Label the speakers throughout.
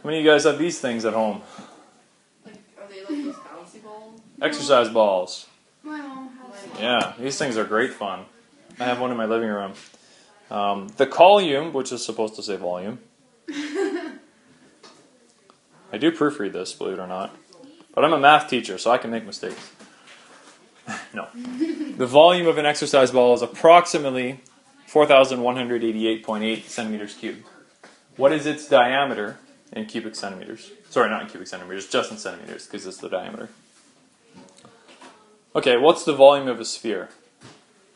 Speaker 1: How many of you guys have these things at home?
Speaker 2: Like, are they like those bouncy balls?
Speaker 1: Exercise balls.
Speaker 3: My mom has.
Speaker 1: Yeah, these things are great fun. I have one in my living room. The column, which is supposed to say volume. I do proofread this, believe it or not. But I'm a math teacher, so I can make mistakes. No. The volume of an exercise ball is approximately 4,188.8 centimeters cubed. What is its diameter in cubic centimeters? Sorry, not in cubic centimeters, just in centimeters, because it's the diameter. Okay, what's the volume of a sphere?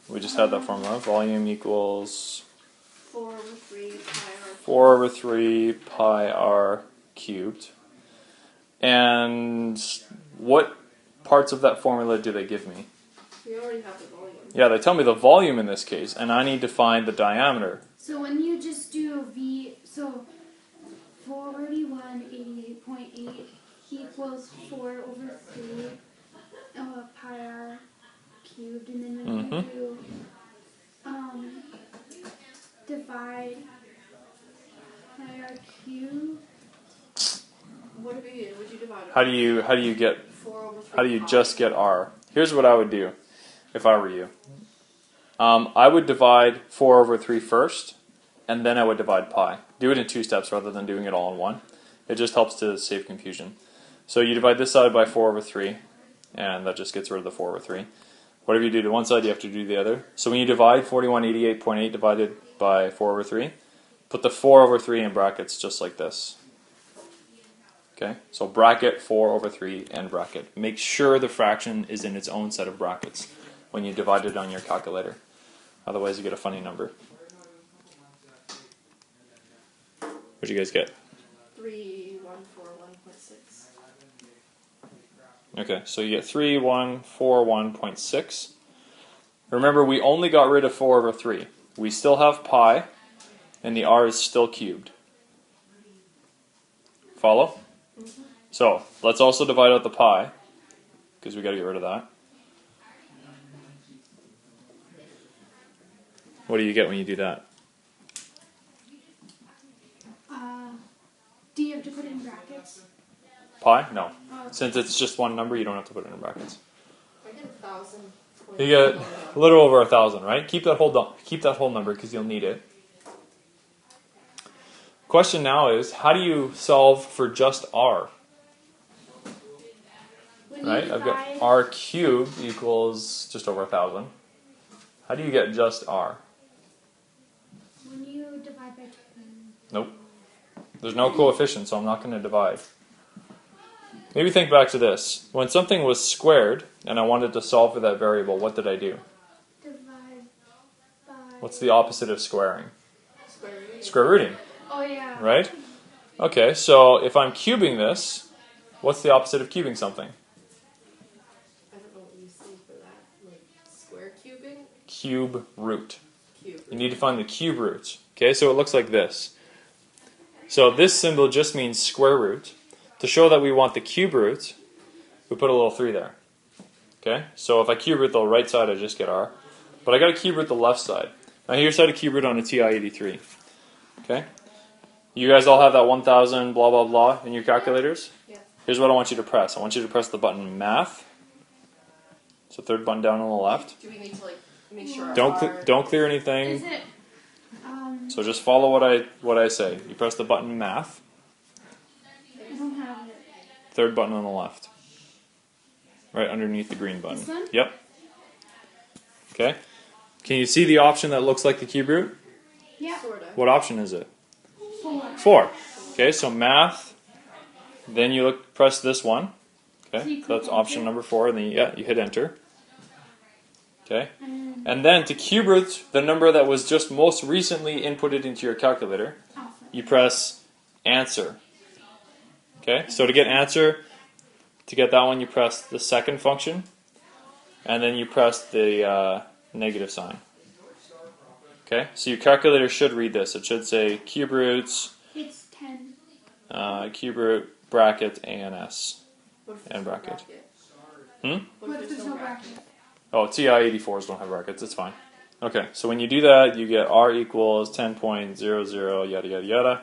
Speaker 1: We just had that formula. Volume equals
Speaker 2: 4 over 3 pi r.
Speaker 1: 4 over 3 pi r cubed. And what parts of that formula do they give me?
Speaker 2: We already have the volume.
Speaker 1: Yeah, they tell me the volume in this case, and I need to find the diameter.
Speaker 3: So when you just do V, so 4188.8 equals 4 over 3 pi r cubed, and then when you do divide pi r cubed.
Speaker 2: What would you divide it?
Speaker 1: How do you get
Speaker 2: 4 over 3
Speaker 1: how do you
Speaker 2: pi.
Speaker 1: just get r? Here's what I would do if I were you. I would divide 4 over 3 first, and then I would divide pi. Do it in 2 steps rather than doing it all in one. It just helps to save confusion. So you divide this side by 4 over 3, and that just gets rid of the 4 over 3. Whatever you do to one side, you have to do the other. So when you divide 4188.8 divided by 4 over 3, put the 4 over 3 in brackets just like this. Okay, so bracket 4 over 3 and bracket. Make sure the fraction is in its own set of brackets when you divide it on your calculator. Otherwise you get a funny number. What'd you guys get?
Speaker 2: 3141.6.
Speaker 1: Okay, so you get 3141.6. Remember, we only got rid of 4 over 3. We still have pi, and the r is still cubed. Follow?
Speaker 2: Mm-hmm.
Speaker 1: So, let's also divide out the pi, because we got to get rid of that. What do you get when you do that?
Speaker 3: Do you have to put it in brackets?
Speaker 1: Pi? No. Since it's just one number, you don't have to put it in brackets.
Speaker 2: I get 1,000.
Speaker 1: You get a little over 1,000, right? Keep that whole number because you'll need it. Question now is, how do you solve for just r? Right? I've got r cubed equals just over 1,000. How do you get just r?
Speaker 3: When you divide by 2.
Speaker 1: Nope. There's no coefficient, so I'm not going to divide. Maybe think back to this. When something was squared and I wanted to solve for that variable, what did I do?
Speaker 3: Divide by.
Speaker 1: What's the opposite of squaring?
Speaker 2: Square root.
Speaker 1: Square rooting,
Speaker 3: Oh yeah.
Speaker 1: right? Okay, so if I'm cubing this, what's the opposite of cubing something?
Speaker 2: I don't know what you say for that. Like square cubing?
Speaker 1: Cube root.
Speaker 2: Cube.
Speaker 1: You need to find the cube root. Okay, so it looks like this. So this symbol just means square root. To show that we want the cube root, we put a little 3 there. Okay, so if I cube root the right side, I just get r. But I got to cube root the left side. Now here's how to cube root on a TI-83. Okay, you guys all have that 1,000 blah blah blah in your calculators?
Speaker 2: Yeah.
Speaker 1: Here's what I want you to press. I want you to press the button Math. It's the third button down on the left.
Speaker 2: Do we need to like make sure our
Speaker 1: Don't clear anything.
Speaker 3: Is it?
Speaker 1: So just follow what I say. You press the button Math.
Speaker 3: I don't have it.
Speaker 1: Third button on the left. Right underneath the green button.
Speaker 3: This one?
Speaker 1: Yep. Okay. Can you see the option that looks like the cube root?
Speaker 3: Yeah.
Speaker 2: Sorta.
Speaker 1: What option is it?
Speaker 3: 4.
Speaker 1: 4. Okay, so Math. Then you press this one.
Speaker 3: So
Speaker 1: Okay,
Speaker 3: you
Speaker 1: so that's
Speaker 3: click
Speaker 1: option
Speaker 3: enter.
Speaker 1: number 4, and then you hit enter. Okay. And then to cube root the number that was just most recently inputted into your calculator, you press answer. Okay, so to get answer, to get that one, you press the second function, and then you press the negative sign. Okay, so your calculator should read this. It should say cube roots,
Speaker 3: It's 10.
Speaker 1: cube root, bracket, ANS.
Speaker 2: What if
Speaker 1: And
Speaker 2: there's no
Speaker 1: bracket.
Speaker 2: What
Speaker 3: What if there's no bracket?
Speaker 1: Oh, TI-84s don't have brackets, it's fine. Okay, so when you do that, you get R equals 10.00, yada yada yada.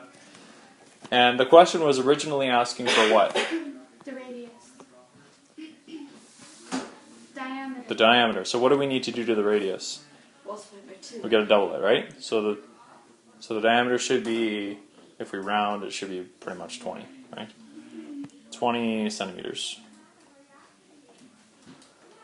Speaker 1: And the question was originally asking for what?
Speaker 3: The radius. Diameter.
Speaker 1: The diameter. So what do we need to do to the radius?
Speaker 2: Multiply by 2.
Speaker 1: We got to double it, right? So the diameter should be, if we round, it should be pretty much 20, right? 20 centimeters.